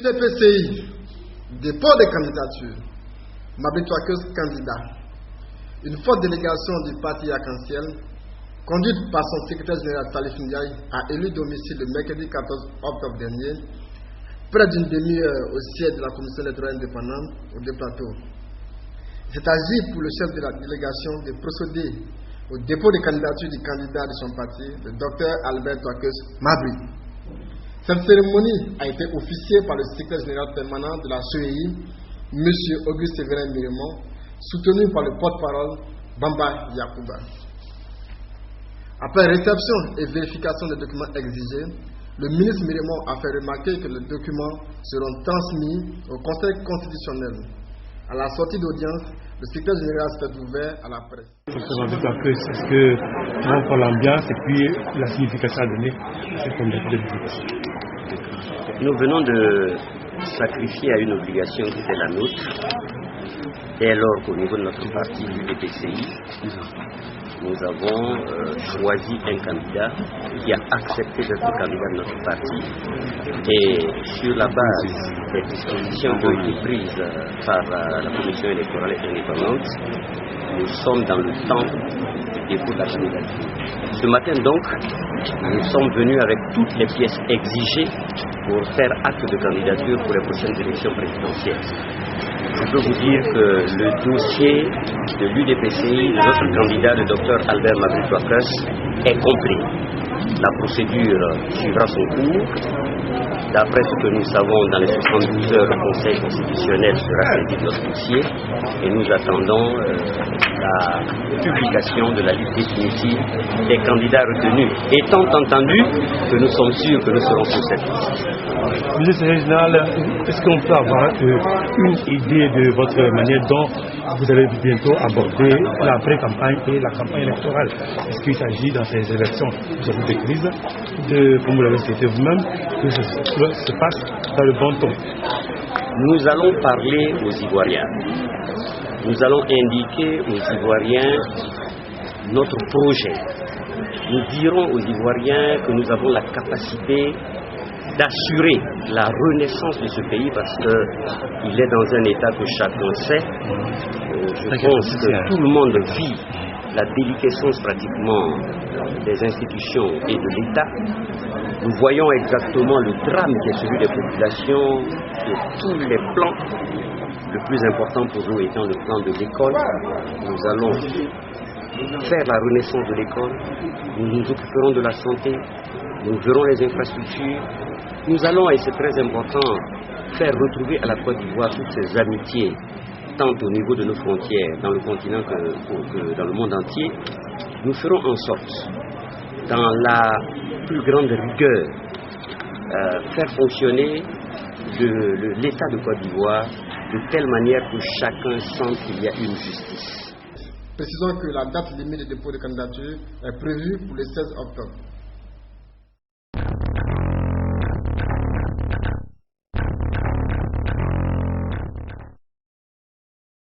l'UDPCI, dépôt de candidature. Mabry Twakeus, candidat. Une forte délégation du parti Arc-en-Ciel, conduite par son secrétaire général Salif Ndiaye, a élu domicile le mercredi 14 octobre dernier, près d'une demi-heure au siège de la commission électorale indépendante au Deux-Plateaux. C'est agi pour le chef de la délégation de procéder au dépôt de candidature du candidat de son parti, le docteur Albert Twakeus Mabry. Cette cérémonie a été officiée par le secrétaire général permanent de la CEI, M. Auguste Séverin Miremont, soutenu par le porte-parole Bamba Yacouba. Après réception et vérification des documents exigés, le ministre Miremont a fait remarquer que les documents seront transmis au Conseil constitutionnel. À la sortie d'audience, le secrétaire général s'est ouvert à la presse. Est-ce que on prend l'ambiance et puis la signification à donner à cette candidature? Nous venons de sacrifier à une obligation qui était la nôtre, dès lors qu'au niveau de notre parti, l'UDPCI, nous avons choisi un candidat qui a accepté d'être candidat de notre parti. Et sur la base des dispositions qui ont été prises par la commission électorale indépendante, nous sommes dans le temps du dépôt de la candidature. Ce matin donc, nous sommes venus avec toutes les pièces exigées pour faire acte de candidature pour les prochaines élections présidentielles. Je peux vous dire que le dossier de l'UDPCI, de notre candidat, le docteur Albert Mabry Twakeus, est complet. La procédure suivra son cours. D'après ce que nous savons, dans les 72 heures, le Conseil constitutionnel sera saisi de notre dossier et nous attendons la publication de la liste définitive des candidats retenus, étant entendu que nous sommes sûrs que nous serons sur cette liste. Ministre régional, est-ce qu'on peut avoir une idée de votre manière dont vous allez bientôt aborder la pré-campagne et la campagne électorale? Est-ce qu'il s'agit dans ces élections de crise, comme vous l'avez cité vous-même, que se passe dans le bon ton? Nous allons parler aux Ivoiriens. Nous allons indiquer aux Ivoiriens notre projet. Nous dirons aux Ivoiriens que nous avons la capacité d'assurer la renaissance de ce pays parce qu'il est dans un état que chacun sait. Je pense que tout le monde vit la déliquescence pratiquement des institutions et de l'État. Nous voyons exactement le drame qui est celui des populations sur tous les plans. Le plus important pour nous étant le plan de l'école. Nous allons faire la renaissance de l'école. Nous nous occuperons de la santé. Nous verrons les infrastructures. Nous allons, et c'est très important, faire retrouver à la Côte d'Ivoire toutes ces amitiés, tant au niveau de nos frontières, dans le continent que dans le monde entier. Nous ferons en sorte, dans la plus grande rigueur, faire fonctionner l'État de Côte d'Ivoire de telle manière que chacun sente qu'il y a une justice. Précisons que la date limite de dépôt de candidature est prévue pour le 16 octobre.